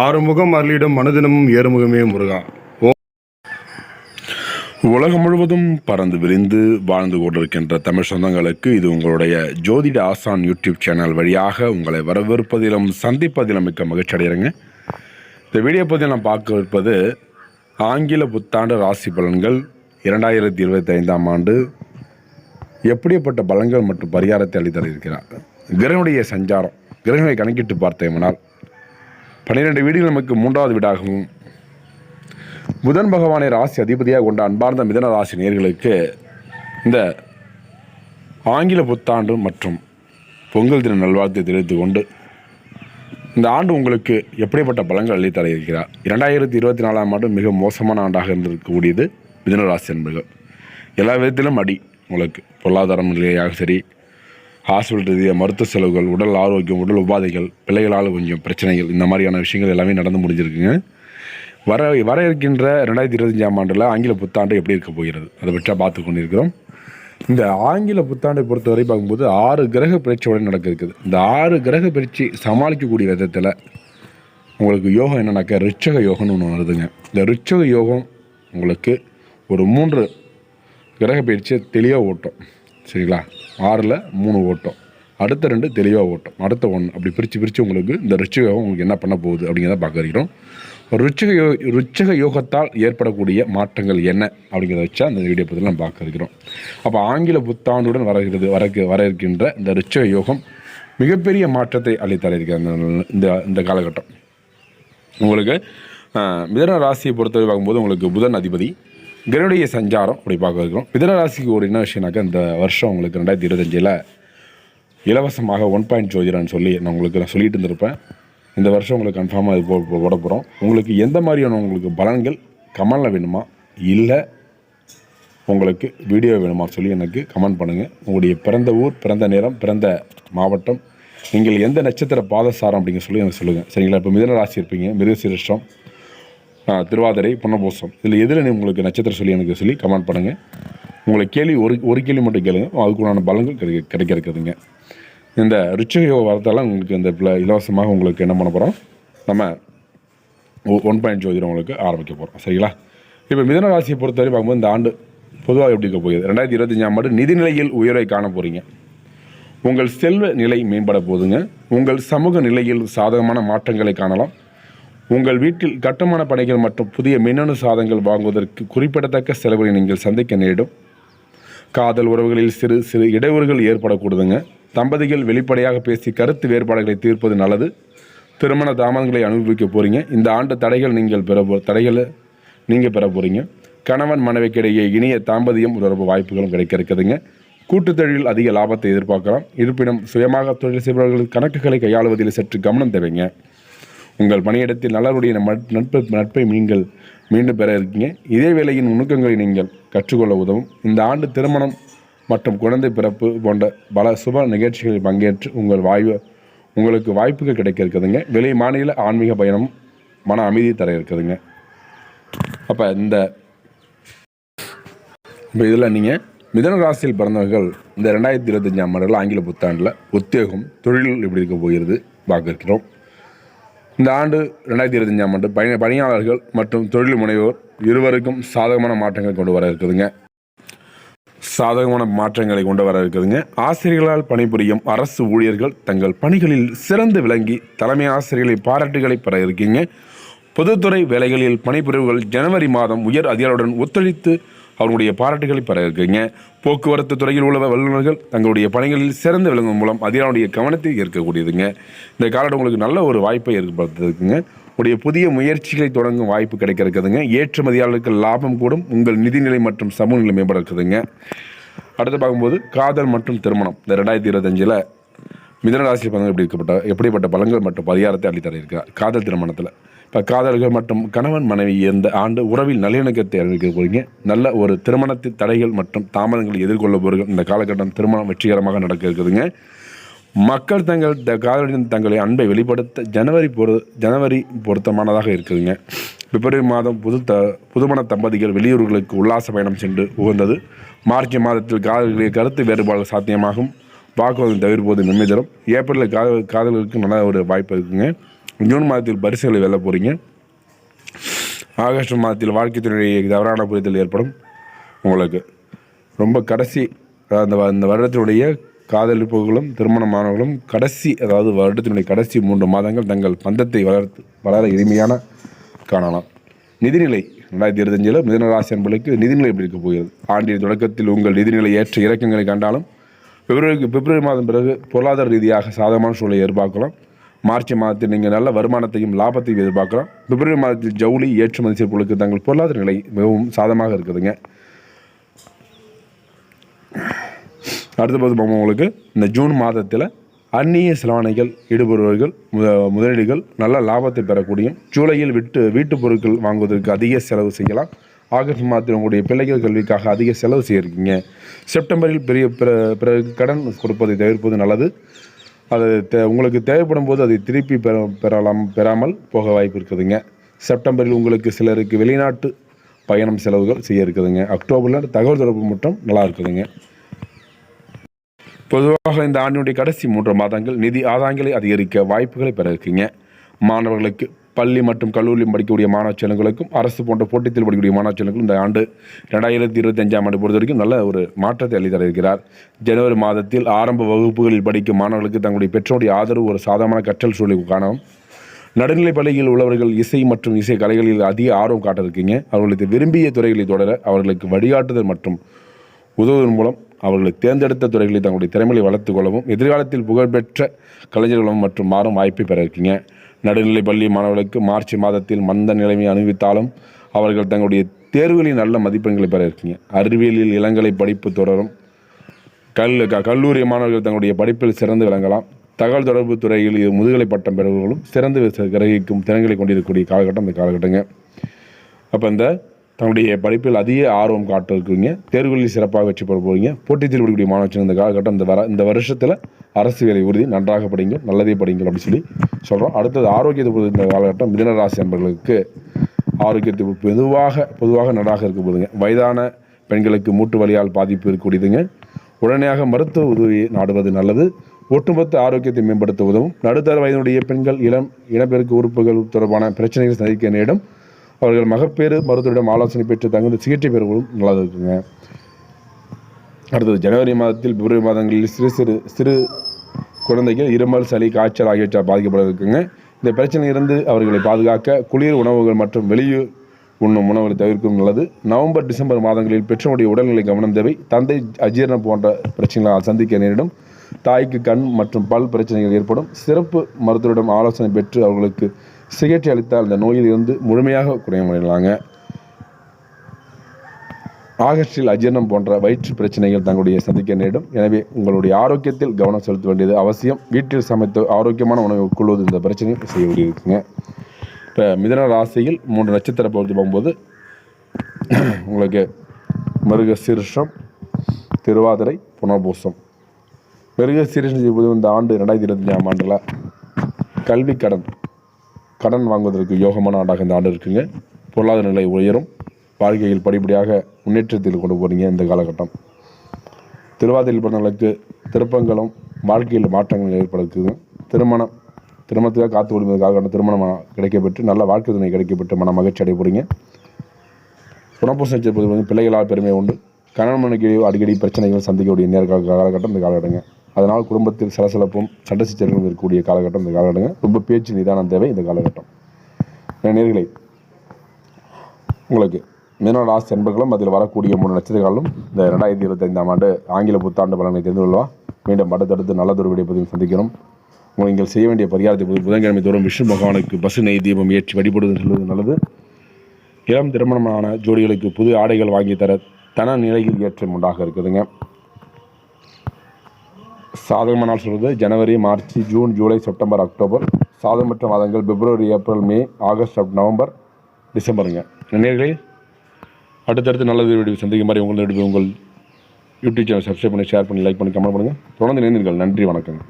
ஆறுமுகம் அருளிடம் மனதினமும் ஏறுமுகமே முருகா. உலகம் முழுவதும் பறந்து விரிந்து வாழ்ந்து கொண்டிருக்கின்ற தமிழ் சொந்தங்களுக்கு இது உங்களுடைய ஜோதிட ஆசான் யூடியூப் சேனல் வழியாக உங்களை வரவேற்பதிலும் சந்திப்பதிலும் மிக்க மகிழ்ச்சி அடைகிறேங்க. இந்த வீடியோ பற்றி நான் பார்க்க இருப்பது ஆங்கில புத்தாண்டு ராசி பலன்கள் 2025ஆம் ஆண்டு எப்படிப்பட்ட பலன்கள் மற்றும் பரிகாரத்தை அளித்தர இருக்கிறார். கிரகனுடைய சஞ்சாரம், கிரகங்களை கணக்கிட்டு பார்த்தேனால் 12 வீடுகள் நமக்கு 3வது வீடாகவும் புதன் பகவானை ராசி அதிபதியாக கொண்ட அன்பார்ந்த மிதன ராசி நேயர்களுக்கு இந்த ஆங்கில புத்தாண்டு மற்றும் பொங்கல் தின நல்வாழ்த்தை தெரிவித்து கொண்டு இந்த ஆண்டு உங்களுக்கு எப்படிப்பட்ட பலன்கள் அளித்தர இருக்கிறார். 2024ஆம் ஆண்டு மிக மோசமான ஆண்டாக இருந்திருக்கக்கூடியது மிதன ராசி என்பர்கள். எல்லா விதத்திலும் அடி உங்களுக்கு பொருளாதார நிலையாக சரி, ஹாஸ்பிட்டல் ரீதியாக மருத்துவ செலவுகள், உடல் ஆரோக்கியம், உடல் உபாதைகள், பிள்ளைகளால் கொஞ்சம் பிரச்சனைகள், இந்த மாதிரியான விஷயங்கள் எல்லாமே நடந்து முடிஞ்சிருக்குங்க. வர இருக்கின்ற 2025ஆம் ஆண்டில் ஆங்கில புத்தாண்டு எப்படி இருக்க போகிறது அதை பற்றி பார்த்து கொண்டிருக்கிறோம். இந்த ஆங்கில புத்தாண்டை பொறுத்தவரை பார்க்கும்போது 6 கிரக பயிற்சியோடு நடக்க இருக்குது. இந்த 6 கிரக பயிற்சி சமாளிக்கக்கூடிய விதத்தில் உங்களுக்கு யோகம் என்னன்னாக்கா ரிச்சக யோகம்னு ஒன்று வருதுங்க. இந்த ரிச்சக யோகம் உங்களுக்கு ஒரு 3 கிரக பயிற்சியை தெளிவாக ஓட்டும். சரிங்களா? 6ல் 3 ஓட்டம், அடுத்த 2 தெளிவாக ஓட்டம், அடுத்த 1 அப்படி பிரித்து உங்களுக்கு இந்த ரிச்சக யோகம் உங்களுக்கு என்ன பண்ண போகுது அப்படிங்கிறத பார்க்க இருக்கிறோம். ரிச்சக யோகத்தால் ஏற்படக்கூடிய மாற்றங்கள் என்ன அப்படிங்கிறத வச்சா அந்த வீடியோ பற்றி நம்ம பார்க்க இருக்கிறோம். அப்போ ஆங்கில புத்தாண்டுடன் வர இருக்கின்ற இந்த ரிச்சக யோகம் மிகப்பெரிய மாற்றத்தை அளித்தர இருக்கிற இந்த காலகட்டம். உங்களுக்கு மிதன ராசியை பொறுத்தவரை பார்க்கும்போது உங்களுக்கு புதன் அதிபதி, கிரகனுடைய சஞ்சாரம் அப்படி பார்க்க இருக்கிறோம். மிதன ராசிக்கு ஒரு என்ன விஷயம்னாக்கா இந்த வருஷம் உங்களுக்கு 2025 இலவசமாக 1 ஜோதிடம்னு சொல்லி நான் சொல்லிட்டு இருந்திருப்பேன். இந்த வருஷம் உங்களுக்கு கன்ஃபார்மாக இது போட போகிறோம். உங்களுக்கு எந்த மாதிரியான உங்களுக்கு பலன்கள் கமெண்டில் வேணுமா இல்லை உங்களுக்கு வீடியோ வேணுமா சொல்லி எனக்கு கமெண்ட் பண்ணுங்கள். உங்களுடைய பிறந்த ஊர், பிறந்த நேரம், பிறந்த மாவட்டம், நீங்கள் எந்த நட்சத்திர பாதசாரம் அப்படிங்க சொல்லி எனக்கு சொல்லுங்கள். சரிங்களா? இப்போ மிதன ராசி இருப்பீங்க, மிருகசீரிஷம், திருவாதிரை, புனர்பூசம், இதில் எதில் உங்களுக்கு நட்சத்திரம் சொல்லி எனக்கு சொல்லி கமெண்ட் பண்ணுங்கள். உங்களுக்கு கேள்வி ஒரு கேள்வி மட்டும் கேளுங்க, அதுக்குள்ளான பலன்கள் கிடைக்க இருக்குதுங்க. இந்த ரிச்சக யோக வரத்தால் உங்களுக்கு இந்த இலவசமாக உங்களுக்கு என்ன பண்ண போகிறோம், நம்ம 1 ஜோதிடம் உங்களுக்கு ஆரம்பிக்க போகிறோம். சரிங்களா? இப்போ மிதன ராசியை பொறுத்தவரை பார்க்கும்போது இந்த ஆண்டு பொதுவாக எப்படி இருக்க போகுது, 2025ஆம் ஆண்டு நிதிநிலையில் உயர்வை காண போகிறீங்க. உங்கள் செல்வ நிலை மேம்பட போகுதுங்க. உங்கள் சமூக நிலையில் சாதகமான மாற்றங்களை காணலாம். உங்கள் வீட்டில் கட்டுமான பணிகள் மற்றும் புதிய மின்னணு சாதனங்கள் வாங்குவதற்கு குறிப்பிடத்தக்க செலவுகளை நீங்கள் சந்திக்க நேரிடும். காதல் உறவுகளில் சிறு சிறு இடையூறுகள் ஏற்படக்கூடுதுங்க. தம்பதிகள் வெளிப்படையாக பேசி கருத்து வேறுபாடுகளை தீர்ப்பது நல்லது. திருமண தாமதங்களை அனுபவிக்க போகிறீங்க. இந்த ஆண்டு தடைகளை நீங்கள் பெற போகிறீங்க. கணவன் மனைவிக்கிடையே இனிய தாம்பதியம் தொடர்பு வாய்ப்புகளும் கிடைக்க இருக்குதுங்க. கூட்டுத் தொழிலில் அதிக லாபத்தை எதிர்பார்க்கலாம். இருப்பினும் சுயமாக தொழில் செய்பவர்கள் கணக்குகளை கையாளுவதில் சற்று கவனம் தேவைங்க. உங்கள் பணியிடத்தில் நல்லவருடைய நட்பை நீங்கள் மீண்டும் பெற இருக்கீங்க. இதே வேளையின் நுணுக்கங்களை நீங்கள் கற்றுக்கொள்ள உதவும். இந்த ஆண்டு திருமணம் மற்றும் குழந்தை பிறப்பு போன்ற பல சுப நிகழ்ச்சிகளில் பங்கேற்று உங்களுக்கு வாய்ப்புகள் கிடைக்க இருக்குதுங்க. வெளி மாநில ஆன்மீக பயணம் மன அமைதி தர இருக்குதுங்க. அப்போ இப்போ இதில் நீங்கள் மிதன ராசியில் பிறந்தவர்கள் இந்த 2025ஆம் ஆண்டில் ஆங்கில புத்தாண்டில் உத்தியோகம், தொழில் எப்படி இருக்க போகிறது பார்க்க இருக்கிறோம். இந்த ஆண்டு 2025ஆம் ஆண்டு பணியாளர்கள் மற்றும் தொழில் முனைவோர் இருவருக்கும் சாதகமான மாற்றங்களை கொண்டு வர இருக்குதுங்க. ஆசிரியர்களால் பணிபுரியும் அரசு ஊழியர்கள் தங்கள் பணிகளில் சிறந்து விளங்கி தலைமை ஆசிரியர்களை பாராட்டுகளை பெற இருக்கீங்க. பொதுத்துறை வேலைகளில் பணிபுரிவுகள் ஜனவரி மாதம் உயர் அதிகாரிகளுடன் ஒத்துழைத்து அவர்களுடைய பாராட்டுகளை பெற இருக்கீங்க. போக்குவரத்து துறையில் உள்ள வல்லுநர்கள் தங்களுடைய பணிகளில் சிறந்து விளங்கும் மூலம் அதிகாரிகளுடைய கவனத்தை ஏற்கக்கூடியதுங்க. இந்த காலத்தில் உங்களுக்கு நல்ல ஒரு வாய்ப்பை ஏற்படுத்திருக்குங்க. உடைய புதிய முயற்சிகளை தொடங்கும் வாய்ப்பு கிடைக்க இருக்குதுங்க. ஏற்றுமதியாளர்களுக்கு லாபம் கூடும். உங்கள் நிதிநிலை மற்றும் சமூக நிலை மேம்பட இருக்குதுங்க. அடுத்து பார்க்கும்போது காதல் மற்றும் திருமணம் இந்த 2025 மிதன ராசி பலன்கள் எப்படிப்பட்ட பலன்கள் மற்றும் பரிகாரத்தை அளித்தர இருக்கிறார். காதல் திருமணத்தில் இப்போ காதல்கள் மற்றும் கணவன் மனைவி இந்த ஆண்டு உறவில் நல்லிணக்கத்தை அறிவிக்க போகிறீங்க. நல்ல ஒரு திருமணத்தின் தடைகள் மற்றும் தாமதங்களை எதிர்கொள்ள போகிறீர்கள். இந்த காலகட்டம் திருமணம் வெற்றிகரமாக நடக்க இருக்குதுங்க. மக்கள் காதலுடன் தங்களை அன்பை வெளிப்படுத்த ஜனவரி பொருத்தமானதாக இருக்குதுங்க. பிப்ரவரி மாதம் புதுமண தம்பதிகள் வெளியூர்களுக்கு உல்லாச பயணம் சென்று உகந்தது. மார்ச் மாதத்தில் காதல்களில் கருத்து வேறுபாடு சாத்தியமாகும். வாக்குவாதம் தவிர்ப்பது நன்மை தரும். ஏப்ரலில் காதல்களுக்கு நல்ல ஒரு வாய்ப்பு இருக்குங்க. ஜூன் மாதத்தில் பரிசுகளை வெல்ல போகிறீங்க. ஆகஸ்ட் மாதத்தில் வாழ்க்கை துணையை தவறான புரிதல் ஏற்படும். உங்களுக்கு ரொம்ப கடைசி அந்த வருடத்தினுடைய காதலிப்புகளும் திருமணமானவர்களும் அதாவது வருடத்தினுடைய கடைசி 3 மாதங்கள் தங்கள் பந்தத்தை வளர எளிமையான காணலாம். நிதிநிலை 2025 மிதுன ராசி அன்பர்களுக்கு நிதிநிலை எப்படி இருக்க போகிறது? ஆண்டின் தொடக்கத்தில் உங்கள் நிதிநிலை ஏற்ற இறக்கங்களை கண்டாலும் பிப்ரவரி மாதம் பிறகு பொருளாதார ரீதியாக சாதகமான சூழலை எதிர்பார்க்கலாம். மார்ச் மாதத்தில் நீங்கள் நல்ல வருமானத்தையும் லாபத்தையும் எதிர்பார்க்கலாம். பிப்ரவரி மாதத்தில் ஜவுளி ஏற்றுமதி செய்பவர்களுக்கு தங்கள் பொருளாதார நிலை மிகவும் சாதகமாக இருக்குதுங்க. அடுத்த உங்களுக்கு இந்த ஜூன் மாதத்தில் அந்நிய செலவாணிகள் ஈடுபடுபவர்கள் முதலீடுகள் நல்ல லாபத்தை பெறக்கூடிய. ஜூலையில் வீட்டு பொருட்கள் வாங்குவதற்கு அதிக செலவு செய்யலாம். ஆகஸ்ட் மாதத்தில் உங்களுடைய பிள்ளைகள் கல்விக்காக அதிக செலவு செய்யிருக்கீங்க. செப்டம்பரில் பிறகு கடன் கொடுப்பதை தவிர்ப்பது நல்லது. அது உங்களுக்கு தேவைப்படும் போது அதை திருப்பி பெறாமல் போக வாய்ப்பு இருக்குதுங்க. செப்டம்பரில் உங்களுக்கு சிலருக்கு வெளிநாட்டு பயணம் செலவுகள் செய்ய இருக்குதுங்க. அக்டோபரில் தகவல் தொடர்பு மட்டும் நல்லா இருக்குதுங்க. பொதுவாக இந்த ஆண்டினுடைய கடைசி 3 மாதங்கள் நிதி ஆதாயங்களை அதிகரிக்க வாய்ப்புகளை பெற இருக்கீங்க. மாணவர்களுக்கு பள்ளி மற்றும் கல்லூரியில் படிக்கக்கூடிய மாணவ செல்வங்களுக்கும் அரசு போன்ற போட்டித்தில் படிக்கக்கூடிய மாணவ செல்வங்களுக்கும் இந்த ஆண்டு 2025ஆம் ஆண்டு பொறுத்த வரைக்கும் நல்ல ஒரு மாற்றத்தை அளித்தர இருக்கிறார். ஜனவரி மாதத்தில் ஆரம்ப வகுப்புகளில் படிக்கும் மாணவர்களுக்கு தங்களுடைய பெற்றோருடைய ஆதரவு ஒரு சாதகமான கற்றல் சூழலை காணவும். நடுநிலை பள்ளியில் உள்ளவர்கள் இசை மற்றும் இசை கலைகளில் அதிக ஆர்வம் காட்ட இருக்கீங்க. அவர்களுக்கு விரும்பிய துறைகளை தொடர அவர்களுக்கு வழிகாட்டுதல் மற்றும் உதவுவதன் மூலம் அவர்களுக்கு தேர்ந்தெடுத்த துறைகளில் தங்களுடைய திறமையை வளர்த்துக் கொள்ளவும் எதிர்காலத்தில் புகழ்பெற்ற கலைஞர்களும் மற்றும் மாறும் வாய்ப்பை பெற இருக்கீங்க. நடுநிலை பள்ளி மாணவர்களுக்கு மார்ச் மாதத்தில் மந்த நிலைமை அனுபவித்தாலும் அவர்கள் தங்களுடைய தேர்வுகளில் நல்ல மதிப்பெண்களை பெற இருக்கீங்க. அறிவியலில் இளங்கலை படிப்பு தொடரும். கல்லூரி மாணவர்கள் தங்களுடைய படிப்பில் சிறந்து விளங்கலாம். தகவல் தொடர்பு துறையில் முதுகலை பட்டம் பெறுபவர்களும் சிறந்து கிரகிக்கும் திறன்களை கொண்டிருக்கக்கூடிய காலகட்டம் இந்த காலகட்டங்க. அப்போ இந்த தங்களுடைய படிப்பில் அதிக ஆர்வம் காட்ட இருக்குவீங்க. தேர்வுகளில் சிறப்பாக வெற்றி பெற போகிறீங்க. போட்டித் தேர்வு படிக்கக்கூடிய மாணவர்கள் இந்த காலகட்டம் இந்த வருஷத்தில் அரசு வேலை உறுதி, நன்றாக படிங்க, நல்லதே படிங்கள் அப்படி சொல்கிறோம். அடுத்தது ஆரோக்கியத்தை பொறுத்த இந்த காலகட்டம் மிதுன ராசி நண்பர்களுக்கு ஆரோக்கியத்தை பொதுவாக நன்றாக இருக்க போதுங்க. வயதான பெண்களுக்கு மூட்டு வலியால் பாதிப்பு இருக்கக்கூடியதுங்க. உடனடியாக மருத்துவ உதவியை நாடுவது நல்லது. ஒட்டுமொத்த ஆரோக்கியத்தை மேம்படுத்த உதவும். நடுத்தர வயதுடைய பெண்கள் இனப்பெருக்க உறுப்புகள் தொடர்பான பிரச்சனைகள் சந்திக்க நேரிடும். அவர்கள் மகப்பேறு மருத்துவரிடம் ஆலோசனை பெற்று தகுந்த சிகிச்சை பெறுவதும் நல்லது இருக்குங்க. அடுத்தது ஜனவரி மாதத்தில் பிப்ரவரி மாதங்களில் சிறு குழந்தைகள் இருமல், சளி, காய்ச்சல் ஆகியவற்றால் பாதிக்கப்பட இருக்குங்க. இந்த பிரச்சனையிலிருந்து அவர்களை பாதுகாக்க குளிர் உணவுகள் மற்றும் வெளியே உண்ணும் உணவுகளை தவிர்க்கும் நல்லது. நவம்பர் டிசம்பர் மாதங்களில் பெற்றோருடைய உடல்நிலை கவனம் தேவை. தந்தை அஜீரணம் போன்ற பிரச்சனைகளால் சந்திக்க நேரிடும். தாய்க்கு கண் மற்றும் பல் பிரச்சனைகள் ஏற்படும். சிறப்பு மருத்துவரிடம் ஆலோசனை பெற்று அவர்களுக்கு சிகிச்சை அளித்தால் இந்த நோயில் இருந்து முழுமையாக குணமடையலாங்க. ஆகஸ்டில் அஜீரணம் போன்ற வயிற்று பிரச்சனைகள் தங்களுடைய சந்திக்க நேரிடும். எனவே உங்களுடைய ஆரோக்கியத்தில் கவனம் செலுத்த வேண்டியது அவசியம். வீட்டில் சமைத்து ஆரோக்கியமான உணவை உட்கொள்வது இந்த பிரச்சனையை செய்ய வேண்டியிருக்குங்க. இப்போ மிதுன ராசியில் 3 நட்சத்திர பொறுத்து போகும்போது உங்களுக்கு மிருகசீரிஷம், திருவாதிரை, புனர்பூசம். மிருகசீரிஷம் செய்வது இந்த ஆண்டு 2025ஆம் ஆண்டில் கல்வி கடன் வாங்குவதற்கு யோகமான ஆண்டாக இந்த ஆண்டு இருக்குங்க. பொருளாதார நிலை உயரும். வாழ்க்கையில் படிப்படியாக முன்னேற்றத்தில் கொண்டு போகிறீங்க இந்த காலகட்டம். திருவாதிரையில் பிறந்தவர்களுக்கு திருப்பங்களும் வாழ்க்கையில் மாற்றங்கள் ஏற்படுத்துங்க. திருமணத்துக்காக காத்து விடுவது காலகட்டம் திருமணம் கிடைக்கப்பெற்று நல்ல வாழ்க்கை துணை கிடைக்கப்பெற்று மன மகிழ்ச்சி அடைய போகிறீங்க. புனர்பூசம் செய்வது பிள்ளைகளால் பெருமை உண்டு. கணவன் மனைவி அடிக்கடி பிரச்சனைகள் சந்திக்கக்கூடிய காலகட்டம் இந்த காலகட்டங்க. அதனால் குடும்பத்தில் சலசலப்பும் சண்டை சிக்கல்களும் இருக்கக்கூடிய காலகட்டம் இந்த காலகட்டங்க. ரொம்ப பேச்சு நிதானம் தேவை இந்த காலகட்டம். நேயர்களே, உங்களுக்கு மிதுன ராசி அன்பர்களும் அதில் வரக்கூடிய 3 நட்சத்திரங்களும் இந்த 2025ஆம் ஆண்டு ஆங்கில புத்தாண்டு பலனை தெரிந்து கொள்வா. மீண்டும் அடுத்தடுத்து நல்லதொரு வீடியோ பதிவு சந்திக்கிறோம். நீங்கள் செய்ய வேண்டிய பரிகாரத்தை புதன்கிழமை தோறும் விஷ்ணு பகவானுக்கு பசு நெய் தீபம் ஏற்றி வழிபடுவது செல்வது நல்லது. இளம் திருமணமான ஜோடிகளுக்கு புது ஆடைகள் வாங்கி தர தன நிலையில் ஏற்றம் உண்டாக இருக்குதுங்க. சாதகமான நாள் சொல்வது ஜனவரி, மார்ச், ஜூன், ஜூலை, செப்டம்பர், அக்டோபர். சாதகமற்ற மாதங்கள் பிப்ரவரி, ஏப்ரல், மே, ஆகஸ்ட், நவம்பர், டிசம்பருங்க. நேயர்களே, அடுத்தடுத்து நல்லது வீடியோ சந்திக்கும் மாதிரி உங்கள் யூடியூப் சேனல் சப்ஸ்கிரைப் பண்ணி, ஷேர் பண்ணி, லைக் பண்ணி, கமெண்ட் பண்ணுங்கள். தொடர்ந்து இணைந்தீர்கள். நன்றி, வணக்கங்க.